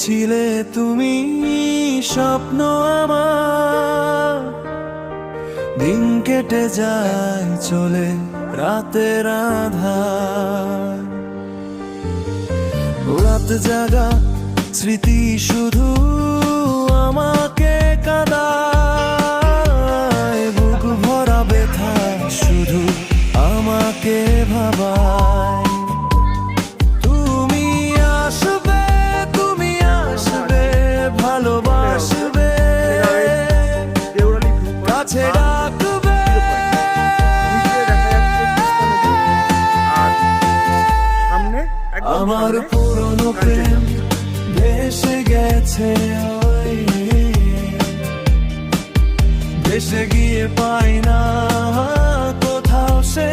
ছিলে তুমি স্বপ্ন আমার, দিন কেটে যায় চলে রাতের আধার। রাত জাগা স্মৃতি শুধু আমাকে কাঁদায়, বুক ভরা ব্যথা শুধু আমাকে ভাবায়। তুমি আসবে, তুমি আসবে, ভালোবাসবে, কাছে ডাকবে, আমার পুরনো প্রেম ভেসে গেছে ওই, ভেসে গিয়ে পাই না কোথাও সে